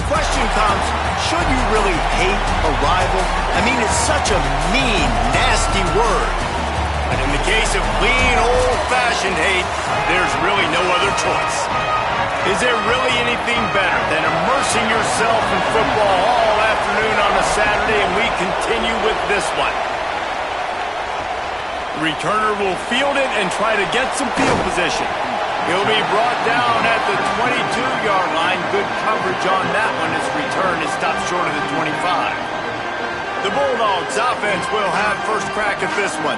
the question comes, should you really hate a rival? I mean, it's such a mean, nasty word. But in the case of clean, old-fashioned hate, there's really no other choice. Is there really anything better than immersing yourself in football all afternoon on a Saturday, and we continue with this one? The returner will field it and try to get some field position. He'll be brought down at the 22-yard line. Good coverage on that one. His return is stopped short of the 25. The Bulldogs offense will have first crack at this one.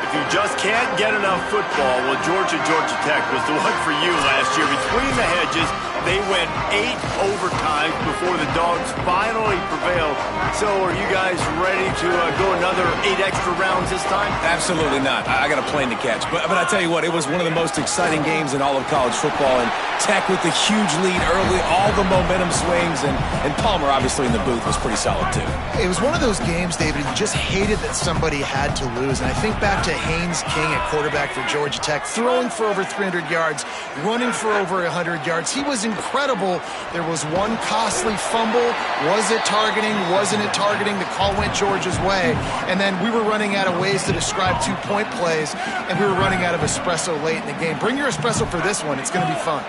If you just can't get enough football, well, Georgia Tech was the one for you last year. Between the hedges, they went 8 overtimes before the Dogs finally prevailed. So are you guys ready to go another 8 extra rounds this time? Absolutely not. I got a plane to catch. But I tell you what, it was one of the most exciting games in all of college football. And Tech with the huge lead early, all the momentum swings. And Palmer, obviously, in the booth was pretty solid, too. It was one of those games, David, you just hated that somebody had to lose. And I think back to Haynes King at quarterback for Georgia Tech, throwing for over 300 yards, running for over 100 yards. He was incredible. There was one costly fumble. Was it targeting? Wasn't it targeting? The call went Georgia's way. And then we were running out of ways to describe two-point plays, and we were running out of espresso late in the game. Bring your espresso for this one. It's going to be fun.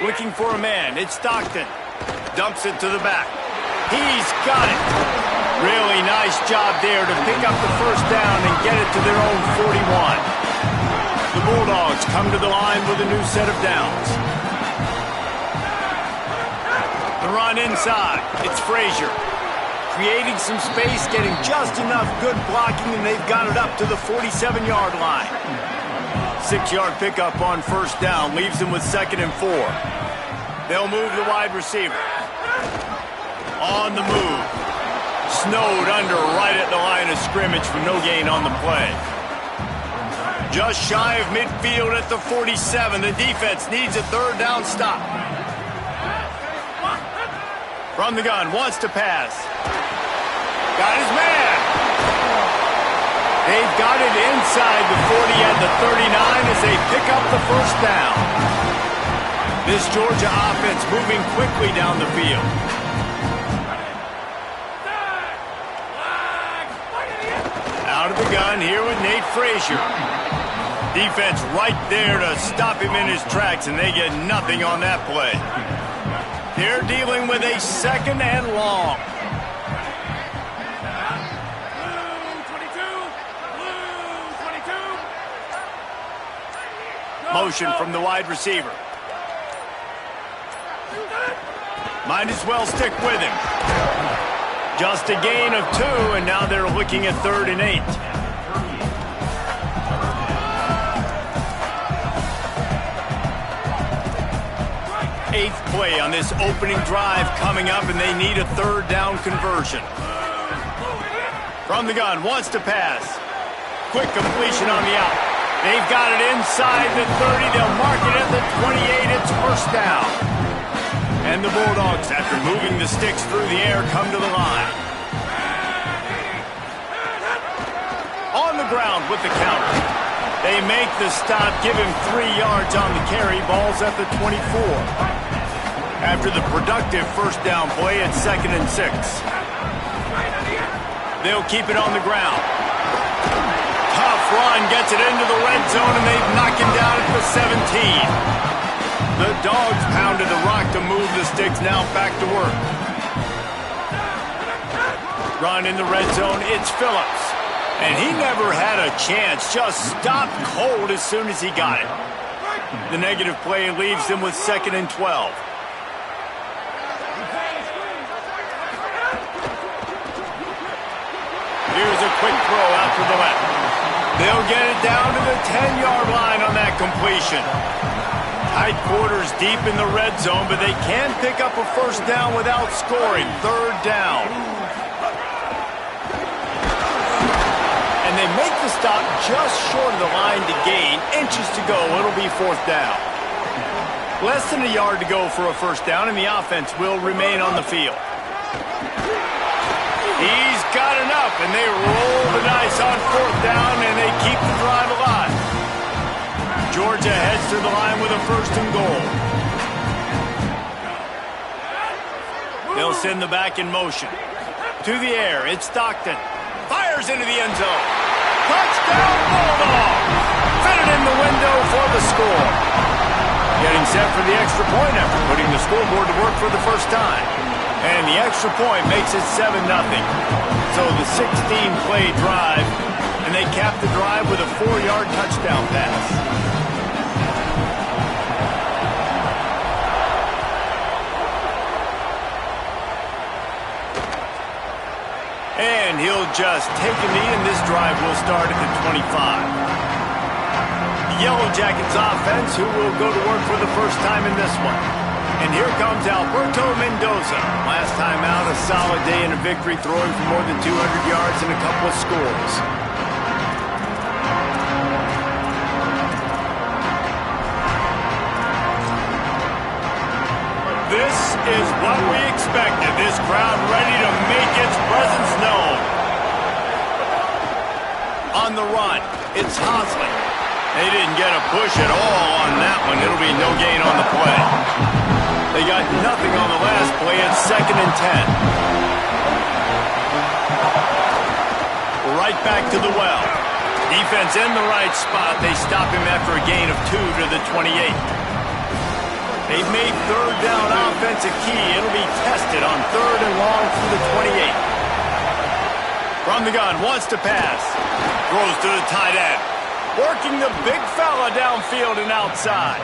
Looking for a man. It's Stockton. Dumps it to the back. He's got it. Really nice job there to pick up the first down and get it to their own 41. The Bulldogs come to the line with a new set of downs. The run inside. It's Frazier. Creating some space, getting just enough good blocking, and they've got it up to the 47-yard line. 6-yard pickup on first down. Leaves them with 2nd and 4. They'll move the wide receiver. On the move. Snowed under right at the line of scrimmage for no gain on the play. Just shy of midfield at the 47. The defense needs a third down stop. From the gun, wants to pass. Got his man. They've got it inside the 40 at the 39 as they pick up the first down. This Georgia offense moving quickly down the field. Out of the gun here with Nate Frazier. Defense right there to stop him in his tracks, and they get nothing on that play. They're dealing with a 2nd and long. Motion from the wide receiver. Might as well stick with him. Just a gain of 2, and now they're looking at 3rd and 8. Eighth play on this opening drive coming up, and they need a 3rd down conversion. From the gun, wants to pass. Quick completion on the out. They've got it inside the 30. They'll mark it at the 28. It's first down. And the Bulldogs, after moving the sticks through the air, come to the line. On the ground with the counter. They make the stop, give him 3 yards on the carry. Ball's at the 24. After the productive first down play, it's 2nd and 6. They'll keep it on the ground. Tough run, gets it into the red zone, and they've knocked him down at the 17. The Dogs pounded the rock to move the sticks, now back to work. Run in the red zone, it's Phillips. And he never had a chance, just stopped cold as soon as he got it. The negative play leaves them with 2nd and 12. Here's a quick throw out to the left. They'll get it down to the 10-yard line on that completion. Tight quarters deep in the red zone, but they can pick up a first down without scoring. 3rd down. And they make the stop just short of the line to gain. Inches to go. It'll be 4th down. Less than a yard to go for a first down, and the offense will remain on the field. He's got enough, and they roll the dice on 4th down, and they keep the drive alive. Georgia heads to the line with a 1st and goal. They'll send the back in motion. To the air, it's Stockton. Fires into the end zone. Touchdown, Bulldogs! Fitted in the window for the score. Getting set for the extra point after putting the scoreboard to work for the first time. And the extra point makes it 7-0. So the 16-play drive, and they cap the drive with a 4-yard touchdown pass. And he'll just take a knee, and this drive will start at the 25. The Yellow Jackets offense, who will go to work for the first time in this one. And here comes Alberto Mendoza. Last time out, a solid day and a victory, throwing for more than 200 yards and a couple of scores. This is what we expected. This crowd ready to make its presence known. On the run, it's Hosley. They didn't get a push at all on that one. It'll be no gain on the play. They got nothing on the last play. It's 2nd and 10. Right back to the well. Defense in the right spot. They stop him after a gain of 2 to the 28. They've made 3rd down offense a key. It'll be tested on 3rd and long from the 28. From the gun, wants to pass. Throws to the tight end. Working the big fella downfield and outside.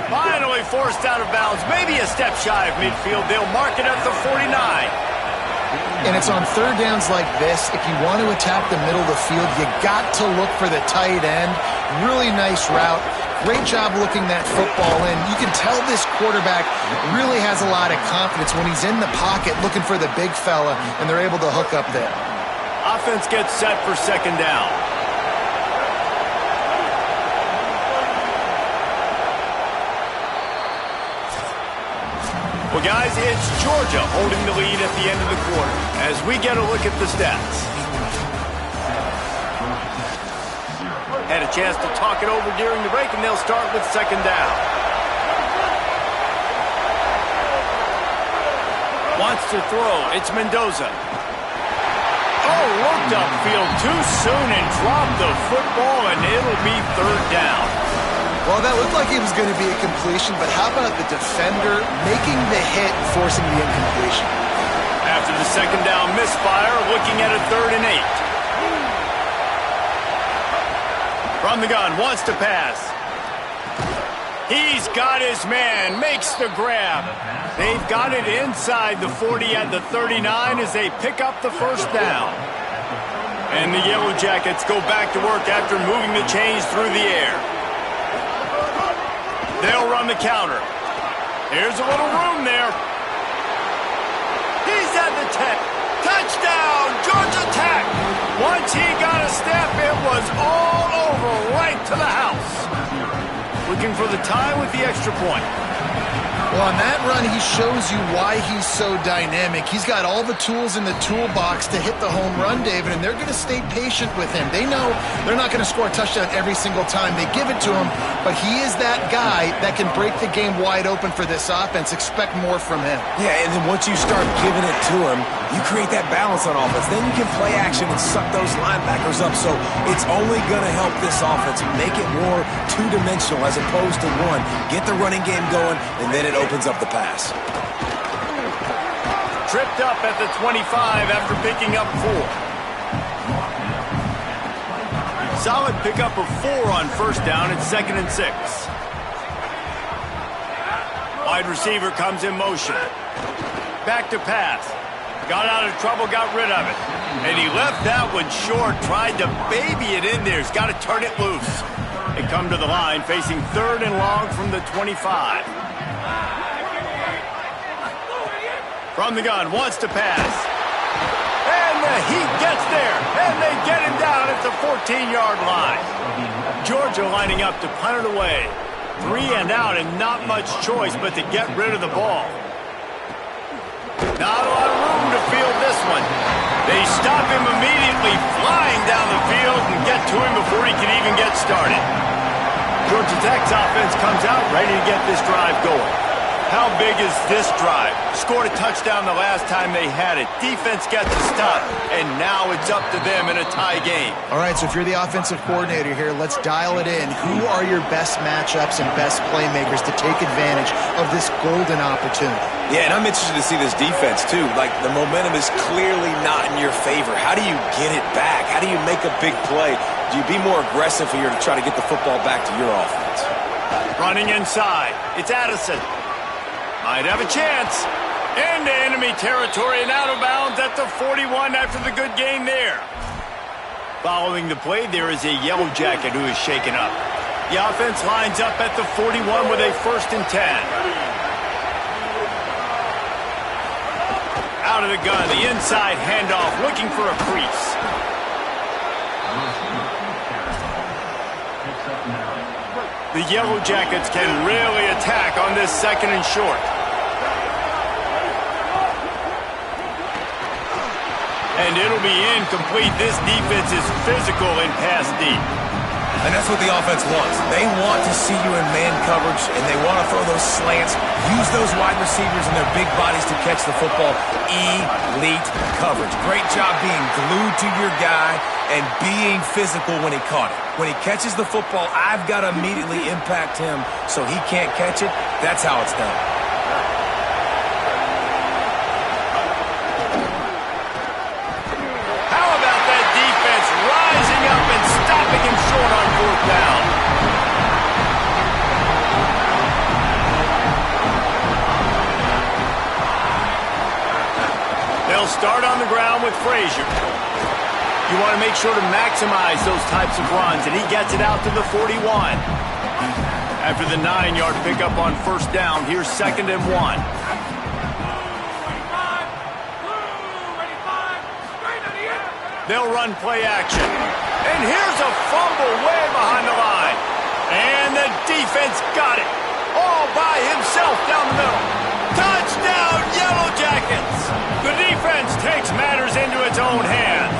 Finally forced out of bounds. Maybe a step shy of midfield. They'll mark it at the 49. And it's on 3rd downs like this. If you want to attack the middle of the field, you got to look for the tight end. Really nice route. Great job looking that football in. You can tell this quarterback really has a lot of confidence when he's in the pocket looking for the big fella, and they're able to hook up there. Offense gets set for 2nd down. Well, guys, it's Georgia holding the lead at the end of the quarter as we get a look at the stats. Had a chance to talk it over during the break, and they'll start with 2nd down. Wants to throw. It's Mendoza. Oh, looked upfield too soon and dropped the football, and it'll be 3rd down. Well, that looked like it was going to be a completion, but how about the defender making the hit and forcing the incompletion? After the 2nd down misfire, looking at a 3rd and 8. From the gun, wants to pass. He's got his man, makes the grab. They've got it inside the 40 at the 39 as they pick up the 1st down. And the Yellow Jackets go back to work after moving the chains through the air. They'll run the counter. Here's a little room there. He's at the 10. Touchdown, Georgia Tech. Once he got a step, it was all over, right to the house. Looking for the tie with the extra point. Well, on that run, he shows you why he's so dynamic. He's got all the tools in the toolbox to hit the home run, David, and they're going to stay patient with him. They know they're not going to score a touchdown every single time they give it to him, but he is that guy that can break the game wide open for this offense. Expect more from him. Yeah, and then once you start giving it to him, you create that balance on offense. Then you can play action and suck those linebackers up, so it's only going to help this offense make it more two-dimensional as opposed to one. Get the running game going, and then it opens up the pass. Tripped up at the 25 after picking up 4. Solid pickup of 4 on 1st down. It's 2nd and 6. Wide receiver comes in motion. Back to pass. Got out of trouble, got rid of it. And he left that one short, tried to baby it in there. He's got to turn it loose. They come to the line facing 3rd and long from the 25. From the gun, wants to pass. And the heat gets there. And they get him down at the 14-yard line. Georgia lining up to punt it away. 3 and out and not much choice but to get rid of the ball. Not a lot of room to field this one. They stop him immediately, flying down the field and get to him before he can even get started. Georgia Tech's offense comes out ready to get this drive going. How big is this drive? Scored a touchdown the last time they had it. Defense gets a stop, and now it's up to them in a tie game. All right, so if you're the offensive coordinator here, let's dial it in. Who are your best matchups and best playmakers to take advantage of this golden opportunity? Yeah, and I'm interested to see this defense, too. Like, the momentum is clearly not in your favor. How do you get it back? How do you make a big play? Do you be more aggressive here to try to get the football back to your offense? Running inside. It's Addison. Might have a chance. Into enemy territory and out of bounds at the 41 after the good gain there. Following the play, there is a yellow jacket who is shaken up. The offense lines up at the 41 with a 1st and 10. Out of the gun, the inside handoff, looking for a crease. The Yellow Jackets can really attack on this 2nd and short. And it'll be incomplete. This defense is physical and pass deep. And that's what the offense wants. They want to see you in man coverage, and they want to throw those slants, use those wide receivers and their big bodies to catch the football. Elite coverage. Great job being glued to your guy and being physical when he caught it. When he catches the football, I've got to immediately impact him so he can't catch it. That's how it's done. Stopping him short on 4th down. They'll start on the ground with Frazier. You want to make sure to maximize those types of runs, and he gets it out to the 41. After the 9-yard pickup on 1st down, here's 2nd and 1. They'll run play action. And here's a fumble way behind the line. And the defense got it. All by himself down the middle. Touchdown, Yellow Jackets. The defense takes matters into its own hands.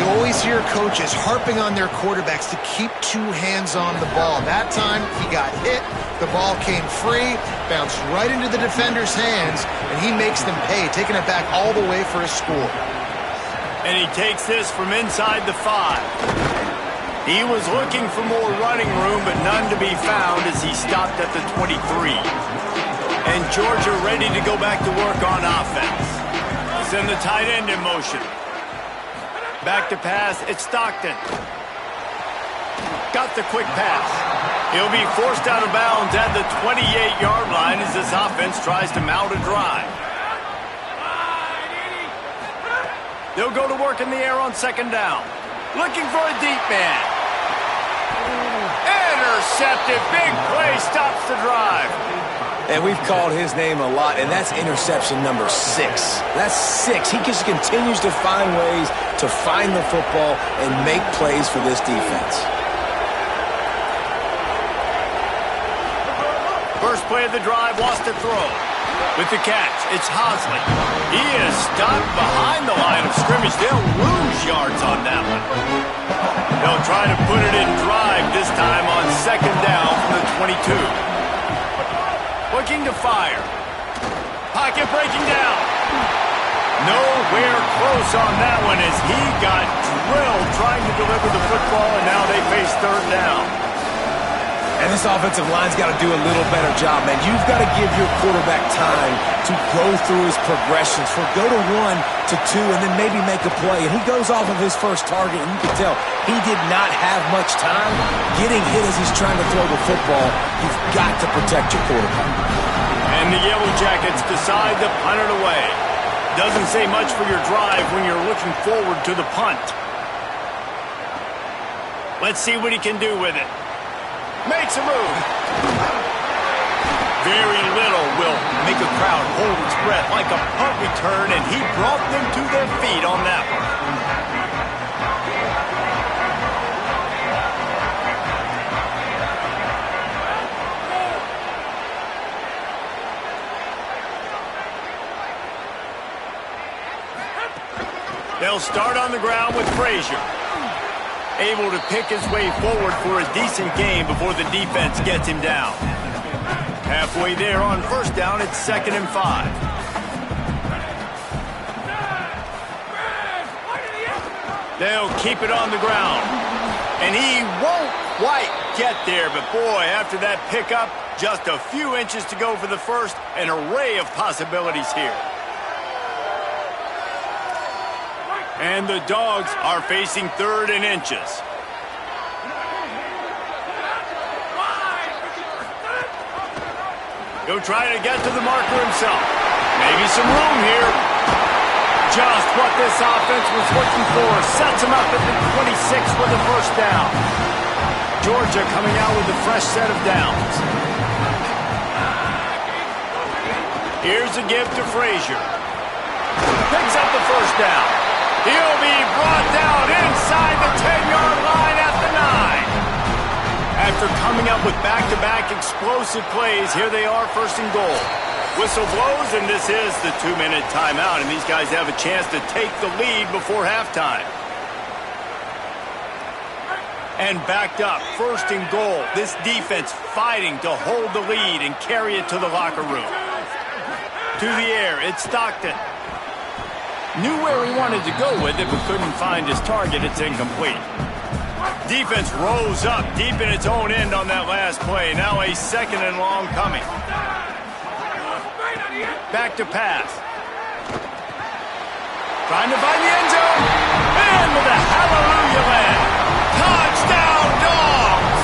You always hear coaches harping on their quarterbacks to keep 2 hands on the ball. That time, he got hit. The ball came free, bounced right into the defender's hands, and he makes them pay, taking it back all the way for a score. And he takes this from inside the 5. He was looking for more running room, but none to be found as he stopped at the 23. And Georgia ready to go back to work on offense. Send the tight end in motion. Back to pass, it's Stockton. Got the quick pass. He'll be forced out of bounds at the 28-yard line as this offense tries to mount a drive. They'll go to work in the air on 2nd down. Looking for a deep man. Intercepted. Big play stops the drive. And we've called his name a lot, and that's interception number 6. That's 6. He just continues to find ways to find the football and make plays for this defense. First play of the drive, lost to throw. With the catch, it's Hosley. He is stopped behind the line of scrimmage. They'll lose yards on that one. They'll try to put it in drive this time on 2nd down from the 22. Looking to fire. Pocket breaking down. Nowhere close on that one as he got drilled trying to deliver the football, and now they face 3rd down. And this offensive line's got to do a little better job, man. You've got to give your quarterback time to go through his progressions. Go to 1 to 2 and then maybe make a play. And he goes off of his first target, and you can tell he did not have much time getting hit as he's trying to throw the football. You've got to protect your quarterback. And the Yellow Jackets decide to punt it away. Doesn't say much for your drive when you're looking forward to the punt. Let's see what he can do with it. Makes a move. Very little will make a crowd hold its breath like a punt return, and he brought them to their feet on that one. They'll start on the ground with Frazier. able to pick his way forward for a decent game before the defense gets him down. Halfway there on first down, it's 2nd and 5. They'll keep it on the ground. And he won't quite get there, but boy, after that pickup, just a few inches to go for the first, an array of possibilities here. And the Dogs are facing 3rd and inches. He'll try to get to the marker himself. Maybe some room here. Just what this offense was looking for. Sets him up at the 26 with a first down. Georgia coming out with a fresh set of downs. Here's a give to Frazier. Picks up the first down. He'll be brought down inside the 10-yard line at the 9. After coming up with back-to-back explosive plays, here they are, 1st and goal. Whistle blows, and this is the 2-minute timeout, and these guys have a chance to take the lead before halftime. And backed up, 1st and goal. This defense fighting to hold the lead and carry it to the locker room. To the air, it's Stockton. Knew where he wanted to go with it, but couldn't find his target. It's incomplete. Defense rose up deep in its own end on that last play. Now a 2nd and long coming. Back to pass. Trying to find the end zone. And with a hallelujah land. Touchdown, Dogs!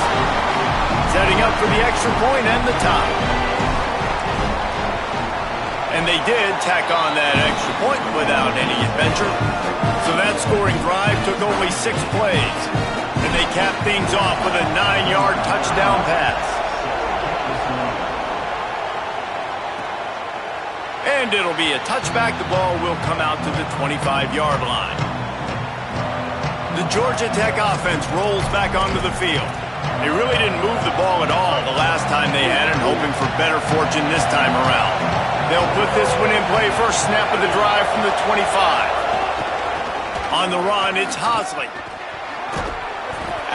Setting up for the extra point and the tie. And they did tack on that extra point without any adventure. So that scoring drive took only 6 plays. And they capped things off with a 9-yard touchdown pass. And it'll be a touchback. The ball will come out to the 25-yard line. The Georgia Tech offense rolls back onto the field. They really didn't move the ball at all the last time they had it, hoping for better fortune this time around. They'll put this one in play, first snap of the drive from the 25. On the run, it's Hosley.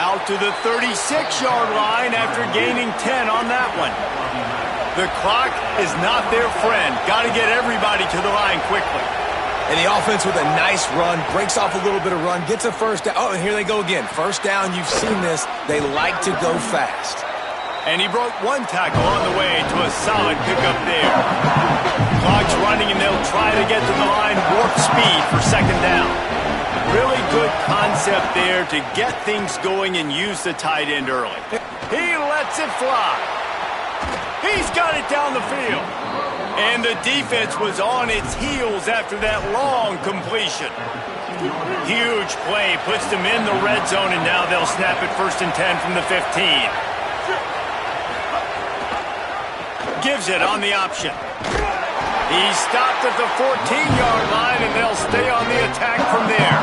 Out to the 36-yard line after gaining 10 on that one. The clock is not their friend. Got to get everybody to the line quickly. And the offense with a nice run, breaks off a little bit of run, gets a first down. Oh, and here they go again. First down, you've seen this. They like to go fast. And he broke one tackle on the way to a solid pickup there. Clock's running, and they'll try to get to the line, warp speed for 2nd down. Really good concept there to get things going and use the tight end early. He lets it fly. He's got it down the field. And the defense was on its heels after that long completion. Huge play, puts them in the red zone, and now they'll snap it 1st and 10 from the 15. Gives it on the option. He stopped at the 14-yard line, and they'll stay on the attack from there.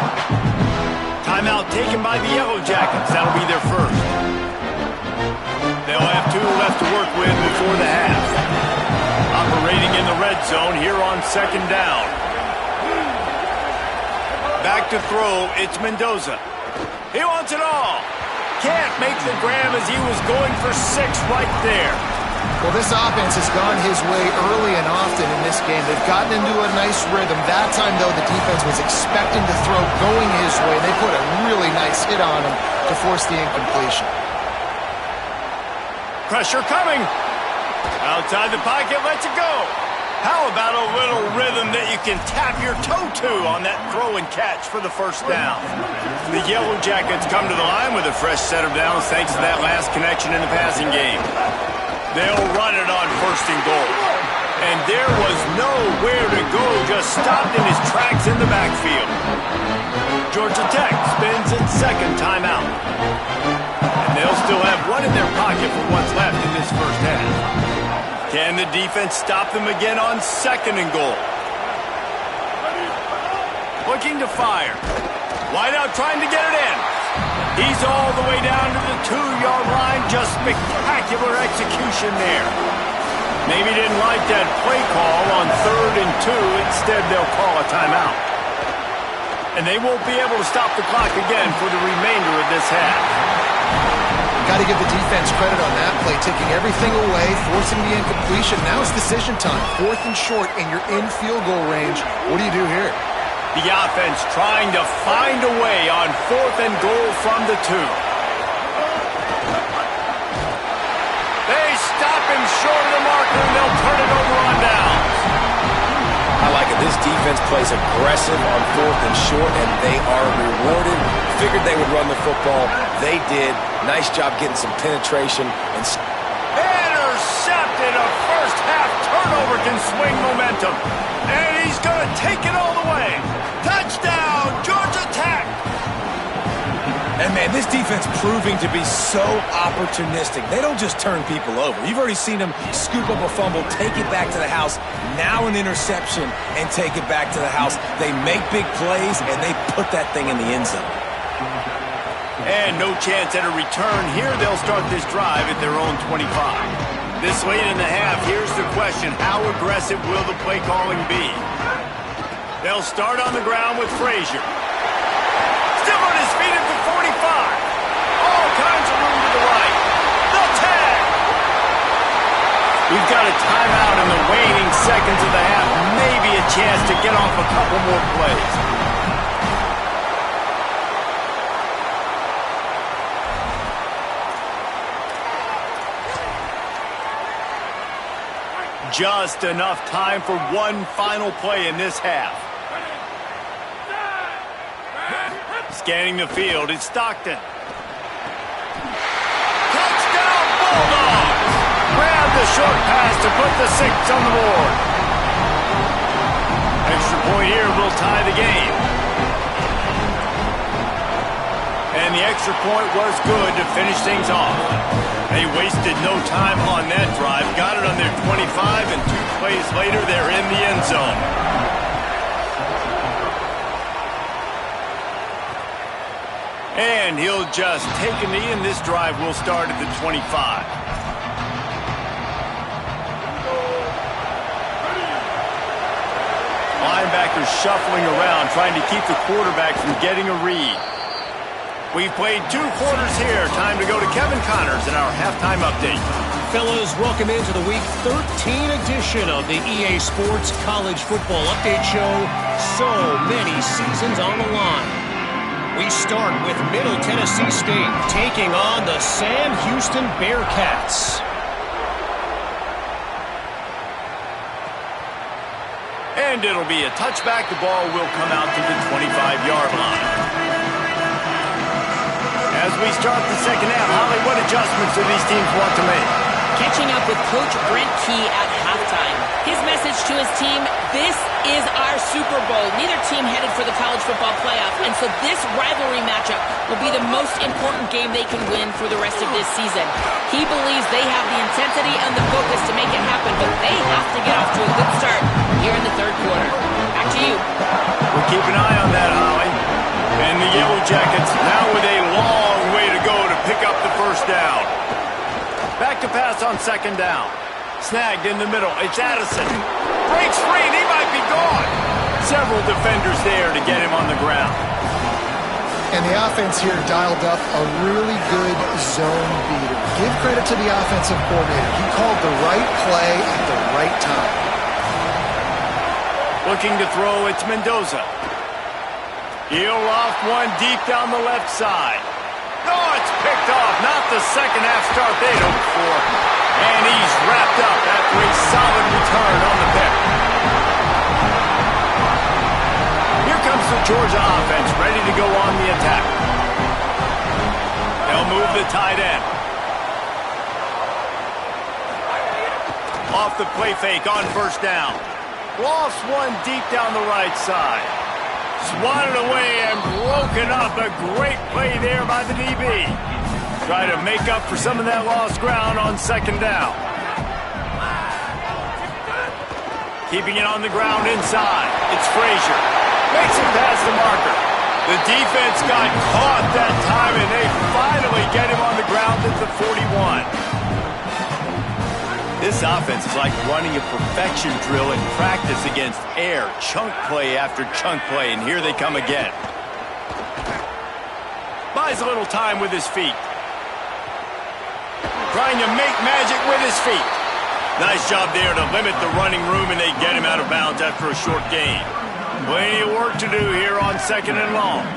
Timeout taken by the Yellow Jackets. That'll be their first. They'll have 2 left to work with before the half. Operating in the red zone here on 2nd down. Back to throw, it's Mendoza. He wants it all. Can't make the grab as he was going for 6 right there. Well, this offense has gone his way early and often in this game. They've gotten into a nice rhythm. That time, though, the defense was expecting the throw going his way. They put a really nice hit on him to force the incompletion. Pressure coming. Outside the pocket, lets it go. How about a little rhythm that you can tap your toe to on that throw and catch for the first down? The Yellow Jackets come to the line with a fresh set of downs thanks to that last connection in the passing game. They'll run it on 1st and goal. And there was nowhere to go, just stopped in his tracks in the backfield. Georgia Tech spins its 2nd timeout. And they'll still have one in their pocket for what's left in this first half. Can the defense stop them again on 2nd and goal? Looking to fire. Wideout trying to get it in. He's all the way down to the 2-yard line. Just spectacular execution there. Maybe didn't like that play call on 3rd and 2. Instead, they'll call a timeout. And they won't be able to stop the clock again for the remainder of this half. Got to give the defense credit on that play, taking everything away, forcing the incompletion. Now it's decision time. 4th and short, and you're in field goal range. What do you do here? The offense trying to find a way on 4th and goal from the 2. They stop him short of the marker, and they'll turn it over on downs. I like it. This defense plays aggressive on 4th and short, and they are rewarded. Figured they would run the football. They did. Nice job getting some penetration. Intercepted. A first-half turnover can swing momentum. And he's going to take it all the way. Touchdown, Georgia Tech. And, man, this defense proving to be so opportunistic. They don't just turn people over. You've already seen them scoop up a fumble, take it back to the house, now an interception, and take it back to the house. They make big plays, and they put that thing in the end zone. And no chance at a return here. They'll start this drive at their own 25. This late in the half, here's the question. How aggressive will the play calling be? They'll start on the ground with Frazier. Still on his feet at the 45. All kinds of room to the right. The tag. We've got a timeout in the waning seconds of the half. Maybe a chance to get off a couple more plays. Just enough time for one final play in this half. Scanning the field, it's Stockton. Touchdown, Bulldogs! Grab the short pass to put the 6 on the board. Extra point here will tie the game. And the extra point was good to finish things off. They wasted no time on that drive. Got it on their 25, and 2 plays later, they're in the end zone. And he'll just take a knee, and this drive will start at the 25. Linebackers shuffling around, trying to keep the quarterback from getting a read. We've played 2 quarters here. Time to go to Kevin Connors in our halftime update. Fellas, welcome into the Week 13 edition of the EA Sports College Football Update Show. So many seasons on the line. We start with Middle Tennessee State taking on the Sam Houston Bearcats. And it'll be a touchback. The ball will come out to the 25-yard line. As we start the second half, Holly, what adjustments do these teams want to make? Catching up with Coach Brent Key at halftime. His message to his team, this is our Super Bowl. Neither team headed for the college football playoff, and so this rivalry matchup will be the most important game they can win for the rest of this season. He believes they have the intensity and the focus to make it happen, but they have to get off to a good start here in the 3rd quarter. Back to you. We'll keep an eye on that, Holly. And the Yellow Jackets now with a long way to go to pick up the first down. Back to pass on 2nd down. Snagged in the middle. It's Addison. Breaks free and he might be gone. Several defenders there to get him on the ground. And the offense here dialed up a really good zone beater. Give credit to the offensive coordinator. He called the right play at the right time. Looking to throw, it's Mendoza. He'll off one deep down the left side. No, it's picked off. Not the second half start they'd hoped for. And he's wrapped up after a solid return on the pick. Here comes the Georgia offense, ready to go on the attack. They'll move the tight end. Off the play fake on 1st down. Lofts one deep down the right side. Swatted away and broken up. A great play there by the DB. Try to make up for some of that lost ground on 2nd down. Keeping it on the ground inside. It's Frazier. Makes it past the marker. The defense got caught that time, and they finally get him on the ground at the 41. This offense is like running a perfection drill in practice against air. Chunk play after chunk play, and here they come again. Buys a little time with his feet. Trying to make magic with his feet. Nice job there to limit the running room, and they get him out of bounds after a short gain. Plenty of work to do here on 2nd and long.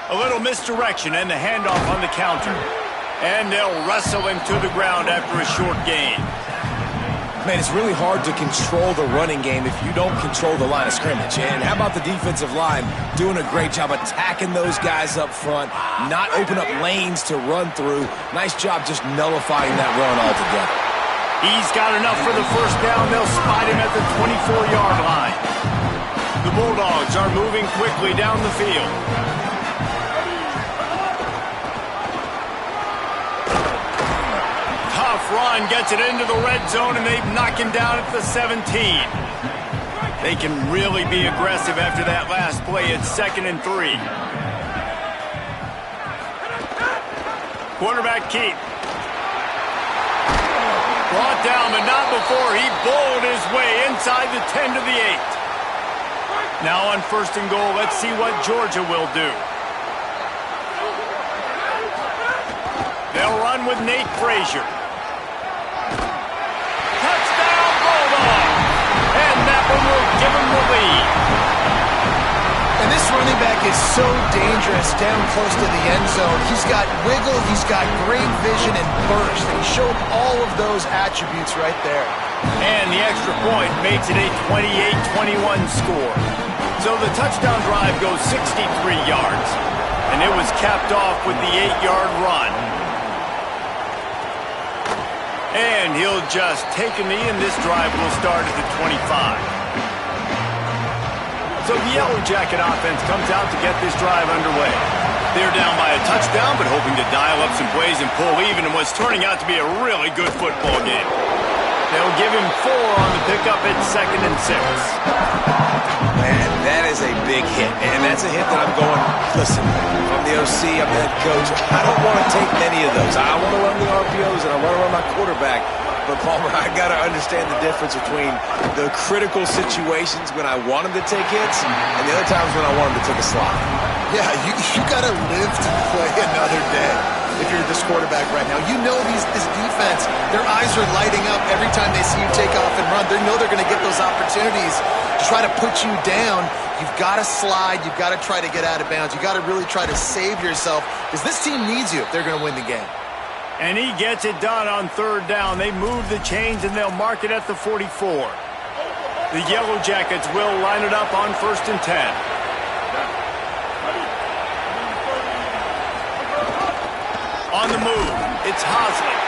A little misdirection and the handoff on the counter. And they'll wrestle him to the ground after a short gain. Man, it's really hard to control the running game if you don't control the line of scrimmage. And how about the defensive line doing a great job attacking those guys up front, not open up lanes to run through. Nice job just nullifying that run altogether. He's got enough for the first down. They'll spot him at the 24-yard line. The Bulldogs are moving quickly down the field. Run gets it into the red zone, and they knock him down at the 17. They can really be aggressive after that last play. It's 2nd and 3. Quarterback keep. Brought down, but not before he bowled his way inside the 10 to the 8. Now on 1st and goal, let's see what Georgia will do. They'll run with Nate Frazier. Will give him the lead. And this running back is so dangerous down close to the end zone. He's got wiggle, he's got great vision and burst, and he showed all of those attributes right there. And the extra point makes it a 28-21 score. So the touchdown drive goes 63 yards, and it was capped off with the 8-yard run. And he'll just take a knee, and this drive will start at the 25. So the Yellow Jacket offense comes out to get this drive underway. They're down by a touchdown, but hoping to dial up some plays and pull even in what's turning out to be a really good football game. They'll give him 4 on the pickup at 2nd and 6. Man, that is a big hit, and that's a hit that I'm going, listen, I'm the OC, I'm the head coach. I don't want to take many of those. I want to run the RPOs, and I want to run my quarterback. But, Palmer, I got to understand the difference between the critical situations when I want him to take hits and the other times when I want him to take a slide. Yeah, you got to live to play another day if you're this quarterback right now. You know this defense, their eyes are lighting up every time they see you take off and run. They know they're going to get those opportunities to try to put you down. You've got to slide. You've got to try to get out of bounds. You've got to really try to save yourself because this team needs you if they're going to win the game. And he gets it done on 3rd down. They move the chains, and they'll mark it at the 44. The Yellow Jackets will line it up on 1st and 10. On the move, it's Hosley.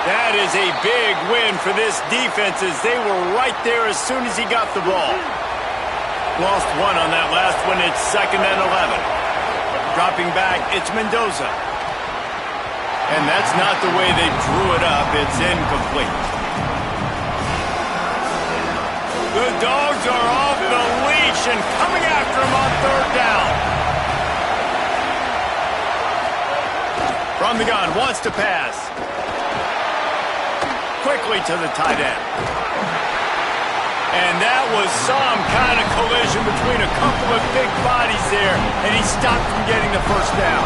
That is a big win for this defense as they were right there as soon as he got the ball. Lost 1 on that last one. It's 2nd and 11. Dropping back, it's Mendoza. And that's not the way they drew it up. It's incomplete. The Dogs are off the leash and coming after him on 3rd down. From the gun, wants to pass. Quickly to the tight end. And that was some kind of collision between a couple of big bodies there, and he stopped from getting the first down.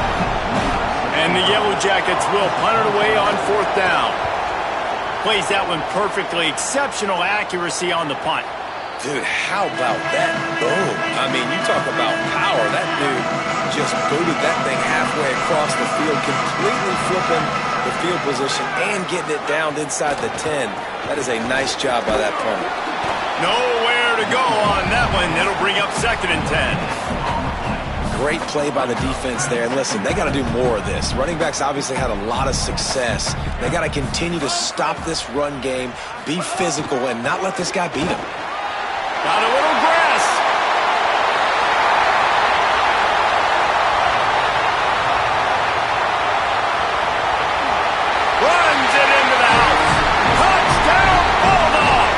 And the Yellow Jackets will punt it away on 4th down. Plays that one perfectly. Exceptional accuracy on the punt. Dude, how about that boom? I mean, you talk about power. That dude just booted that thing halfway across the field, completely flipping the field position and getting it down inside the 10. That is a nice job by that punter. Nowhere to go on that one. It'll bring up 2nd and 10. Great play by the defense there. And listen, they got to do more of this. Running backs obviously had a lot of success. They got to continue to stop this run game, be physical, and not let this guy beat them. Got a little grass. Runs it into the house. Touchdown, Bulldog.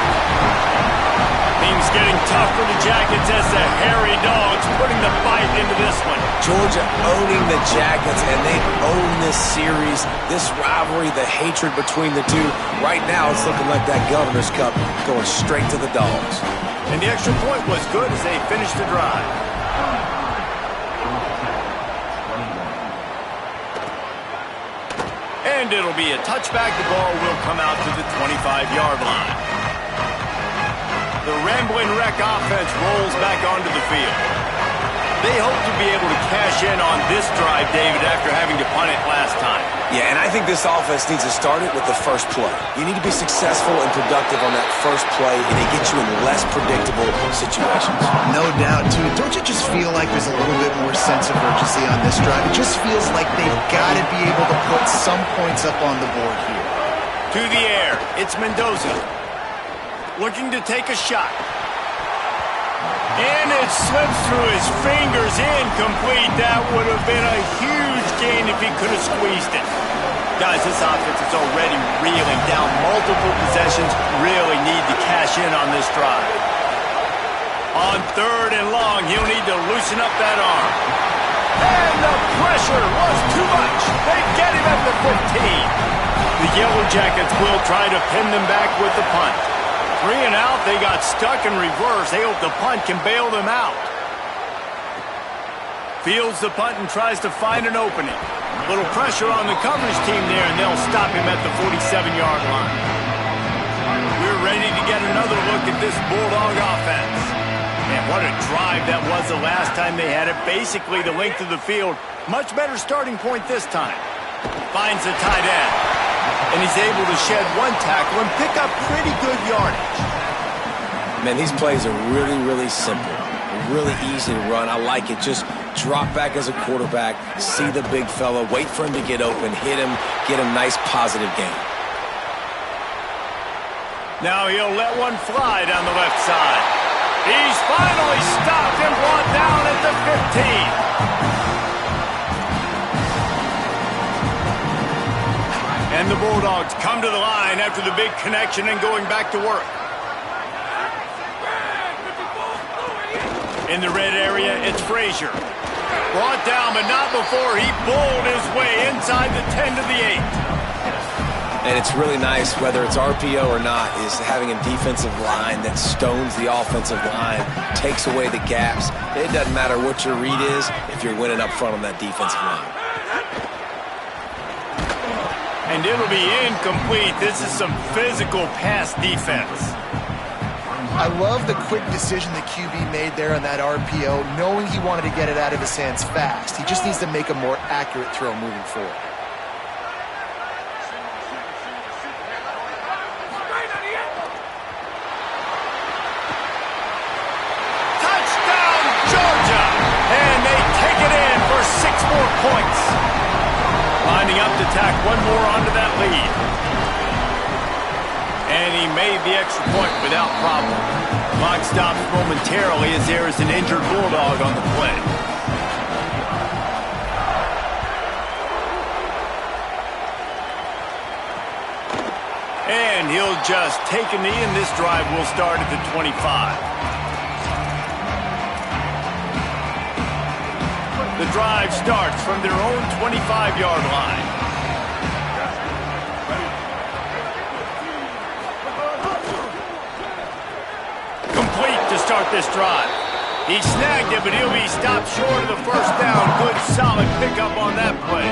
Team getting tough for the Jackets as the hairy dogs putting the bite into this one. Georgia owning the Jackets, and they own this series, this rivalry, the hatred between the two. Right now, it's looking like that Governor's Cup going straight to the Dogs. And the extra point was good as they finished the drive. And it'll be a touchback. The ball will come out to the 25-yard line. The Rambling Wreck offense rolls back onto the field. They hope to be able to cash in on this drive, David, after having to punt it last time. Yeah, and I think this offense needs to start it with the first play. You need to be successful and productive on that first play, and it gets you in less predictable situations. No doubt, too. Don't you just feel like there's a little bit more sense of urgency on this drive? It just feels like they've got to be able to put some points up on the board here. To the air, it's Mendoza. Looking to take a shot. And it slips through his fingers, incomplete. That would have been a huge gain if he could have squeezed it. Guys, this offense is already reeling down multiple possessions. Really need to cash in on this drive. On 3rd and long, he'll need to loosen up that arm. And the pressure was too much. They get him at the 15. The Yellow Jackets will try to pin them back with the punt. 3 and out, they got stuck in reverse. They hope the punt can bail them out. Fields the punt and tries to find an opening. Little pressure on the coverage team there, and they'll stop him at the 47-yard line. We're ready to get another look at this Bulldog offense. And what a drive that was the last time they had it. Basically the length of the field. Much better starting point this time. Finds the tight end. And he's able to shed one tackle and pick up pretty good yardage. Man, these plays are really, really simple. Really easy to run. I like it. Just drop back as a quarterback, see the big fella, wait for him to get open, hit him, get a nice positive gain. Now he'll let one fly down the left side. He's finally stopped and brought down at the 15. And the Bulldogs come to the line after the big connection and going back to work. In the red area, it's Frazier. Brought down, but not before he bowled his way inside the 10 to the 8. And it's really nice, whether it's RPO or not, is having a defensive line that stones the offensive line, takes away the gaps. It doesn't matter what your read is if you're winning up front on that defensive line. And it'll be incomplete. This is some physical pass defense. I love the quick decision the QB made there on that RPO, knowing he wanted to get it out of his hands fast. He just needs to make a more accurate throw moving forward. Touchdown, Georgia! And they take it in for 6 more points. Lining up to tack one more onto that lead. And he made the extra point without problem. Clock stops momentarily as there is an injured Bulldog on the play. And he'll just take a knee, and this drive will start at the 25. The drive starts from their own 25-yard line. Complete to start this drive. He snagged it, but he'll be stopped short of the first down. Good, solid pickup on that play.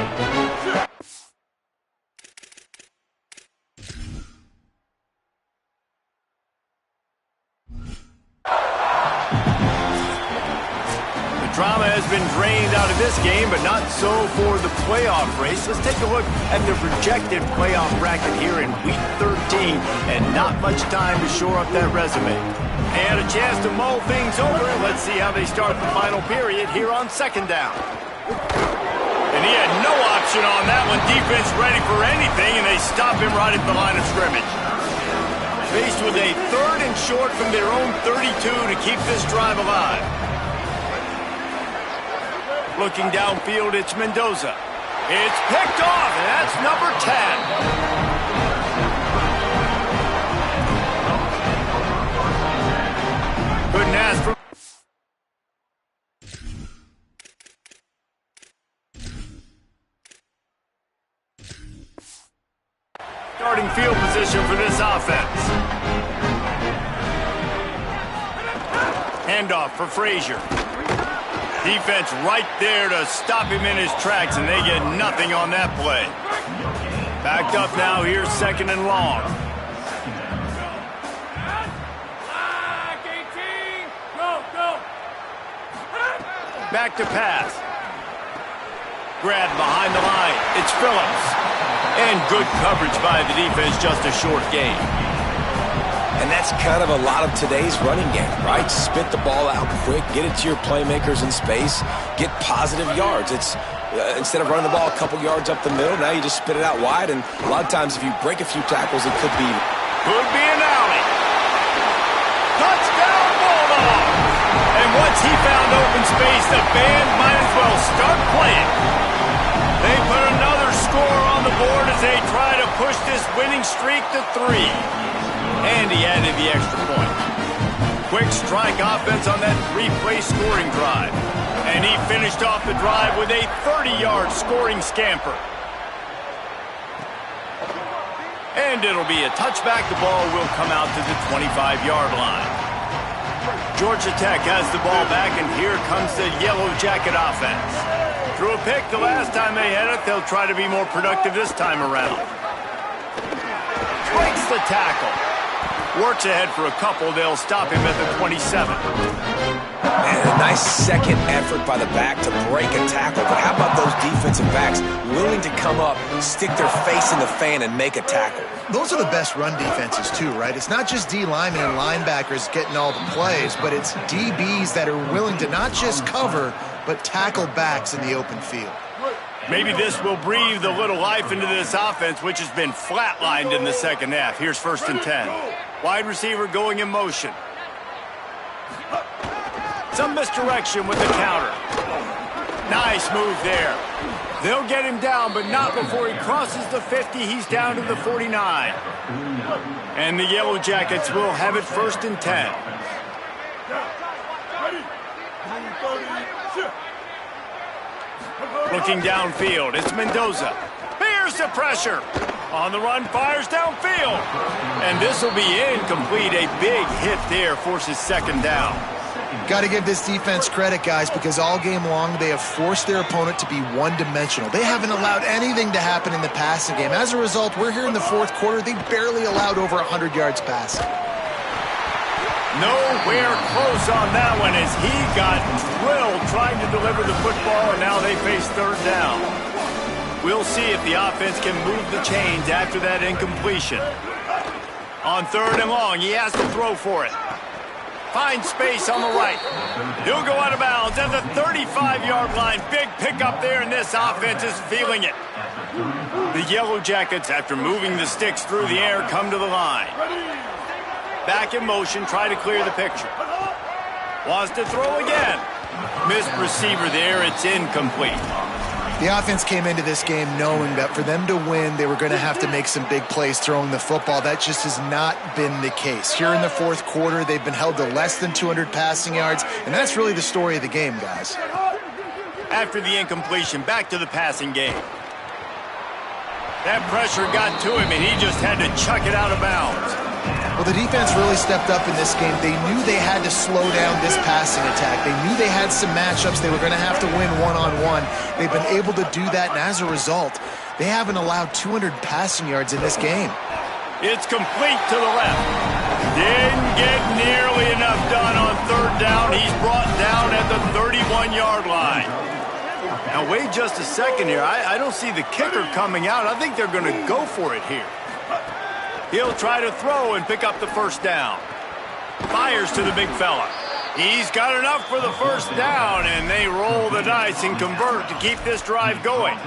Drama has been drained out of this game, but not so for the playoff race. Let's take a look at the projected playoff bracket here in Week 13, and not much time to shore up that resume. They had a chance to mull things over. Let's see how they start the final period here on 2nd down. And he had no option on that one. Defense ready for anything, and they stop him right at the line of scrimmage. Faced with a 3rd and short from their own 32 to keep this drive alive. Looking downfield, it's Mendoza. It's picked off, and that's number 10. Starting field position for this offense. Handoff for Frazier. Defense right there to stop him in his tracks, and they get nothing on that play. Backed up now, here's 2nd and long. Back to pass. Grab behind the line. It's Phillips. And good coverage by the defense, just a short gain. And that's kind of a lot of today's running game, right? Spit the ball out quick, get it to your playmakers in space, get positive yards. It's instead of running the ball a couple yards up the middle, now you just spit it out wide. And a lot of times if you break a few tackles, it could be... Could be an alley. Touchdown, Bulldogs! And once he found open space, the band might as well start playing. They put another score on the board as they try to push this winning streak to 3. And he added the extra point. Quick strike offense on that 3-play scoring drive. And he finished off the drive with a 30-yard scoring scamper. And it'll be a touchback. The ball will come out to the 25-yard line. Georgia Tech has the ball back, and here comes the Yellow Jacket offense. Threw a pick the last time they had it. They'll try to be more productive this time around. Breaks the tackle. Works ahead for a couple. They'll stop him at the 27. And a nice second effort by the back to break a tackle. But how about those defensive backs willing to come up, stick their face in the fan, and make a tackle? Those are the best run defenses too, right? It's not just D linemen and linebackers getting all the plays, but it's DBs that are willing to not just cover, but tackle backs in the open field. Maybe this will breathe a little life into this offense, which has been flatlined in the second half. Here's 1st and 10. Wide receiver going in motion. Some misdirection with the counter. Nice move there. They'll get him down, but not before he crosses the 50. He's down to the 49. And the Yellow Jackets will have it 1st and 10. Looking downfield, it's Mendoza. Here's the pressure. On the run, fires downfield. And this will be incomplete. A big hit there forces 2nd down. Got to give this defense credit, guys, because all game long they have forced their opponent to be one-dimensional. They haven't allowed anything to happen in the passing game. As a result, we're here in the 4th quarter. They barely allowed over 100 yards passing. Nowhere close on that one as he got drilled trying to deliver the football, and now they face 3rd down. We'll see if the offense can move the chains after that incompletion. On 3rd and long, he has to throw for it. Finds space on the right. He'll go out of bounds at the 35-yard line. Big pickup there, and this offense is feeling it. The Yellow Jackets, after moving the sticks through the air, come to the line. Back in motion, try to clear the picture. Wants to throw again. Missed receiver there, it's incomplete. The offense came into this game knowing that for them to win, they were going to have to make some big plays throwing the football. That just has not been the case. Here in the 4th quarter, they've been held to less than 200 passing yards, and that's really the story of the game, guys. After the incompletion, back to the passing game. That pressure got to him, and he just had to chuck it out of bounds. Well, the defense really stepped up in this game. They knew they had to slow down this passing attack. They knew they had some matchups they were going to have to win one-on-one. They've been able to do that, and as a result, they haven't allowed 200 passing yards in this game. It's complete to the left. Didn't get nearly enough done on 3rd down. He's brought down at the 31-yard line. Now, wait just a second here. I don't see the kicker coming out. I think they're going to go for it here. He'll try to throw and pick up the 1st down. Fires to the big fella. He's got enough for the 1st down, and they roll the dice and convert to keep this drive going.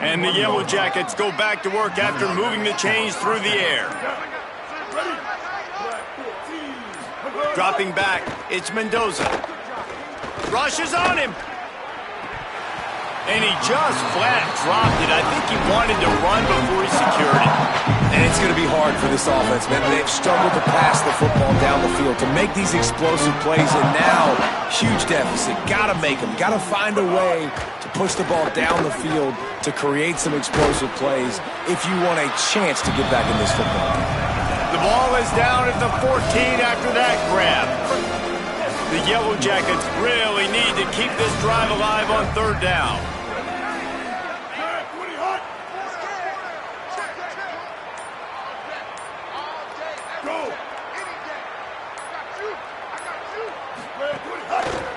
And the Yellow Jackets go back to work after moving the chains through the air. Dropping back, it's Mendoza. Rushes on him. And he just flat dropped it. I think he wanted to run before he secured it. And it's going to be hard hard for this offense, man. They've struggled to pass the football down the field, to make these explosive plays, and now, huge deficit. Got to make them. Got to find a way to push the ball down the field to create some explosive plays if you want a chance to get back in this football game. The ball is down at the 14 after that grab. The Yellow Jackets really need to keep this drive alive on third down.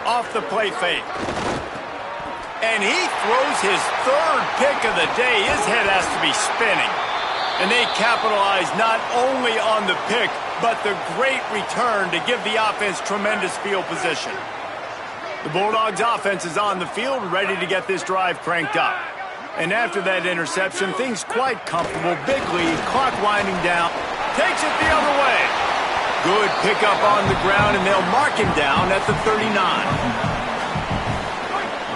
Off the play fake. And he throws his third pick of the day. His head has to be spinning. And they capitalize not only on the pick, but the great return to give the offense tremendous field position. The Bulldogs offense is on the field, ready to get this drive cranked up. And after that interception, things quite comfortable. Big lead, clock winding down. Takes it the other way. Good pickup on the ground, and they'll mark him down at the 39.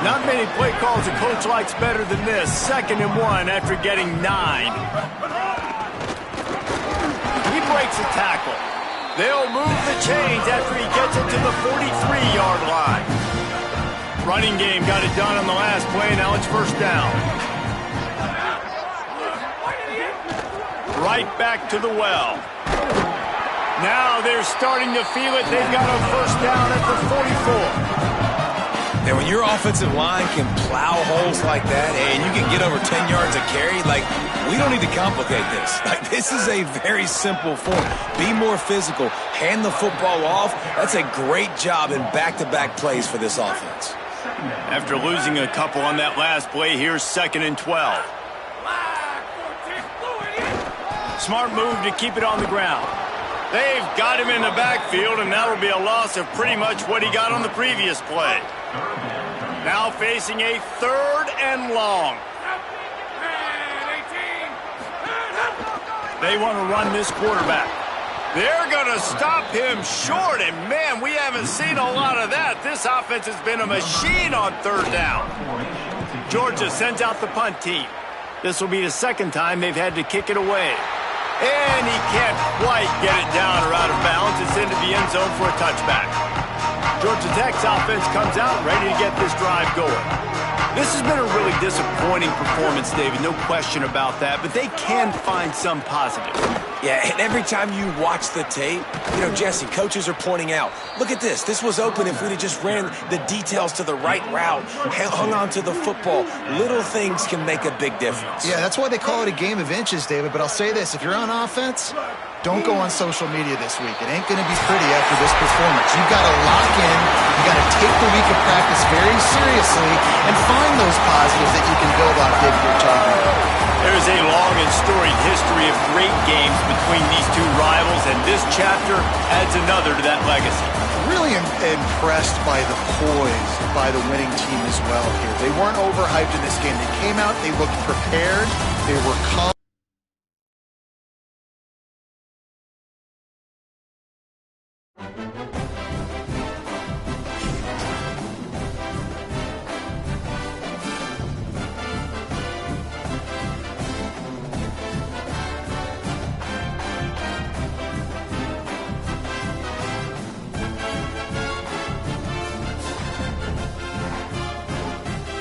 Not many play calls a coach likes better than this. 2nd and 1 after getting 9. He breaks a tackle. They'll move the chains after he gets it to the 43-yard line. Running game got it done on the last play. Now it's first down. Right back to the well. Now they're starting to feel it. They've got a first down at the 44. And when your offensive line can plow holes like that and you can get over 10 yards a carry, like, we don't need to complicate this. Like, this is a very simple form. Be more physical. Hand the football off. That's a great job in back-to-back plays for this offense. After losing a couple on that last play, here's 2nd and 12. Smart move to keep it on the ground. They've got him in the backfield, and that'll be a loss of pretty much what he got on the previous play. Now facing a 3rd and long. They want to run this quarterback. They're going to stop him short, and man, we haven't seen a lot of that. This offense has been a machine on 3rd down. Georgia sends out the punt team. This will be the 2nd time they've had to kick it away. And he can't quite get it down or out of bounds. It's into the end zone for a touchback. Georgia Tech's offense comes out ready to get this drive going. This has been a really disappointing performance, David, no question about that, but they can find some positive. Yeah, and every time you watch the tape, you know, Jesse, coaches are pointing out, look at this. This was open if we'd have just ran the details to the right route, hung on to the football. Little things can make a big difference. Yeah, that's why they call it a game of inches, David. But I'll say this, if you're on offense, don't go on social media this week. It ain't going to be pretty after this performance. You've got to lock in. You've got to take the week of practice very seriously and find those positives that you can build off, David, you're talking about. There's a long and storied history of great games between these two rivals, and this chapter adds another to that legacy. Really impressed by the poise by the winning team as well here. They weren't overhyped in this game. They came out, they looked prepared, they were calm.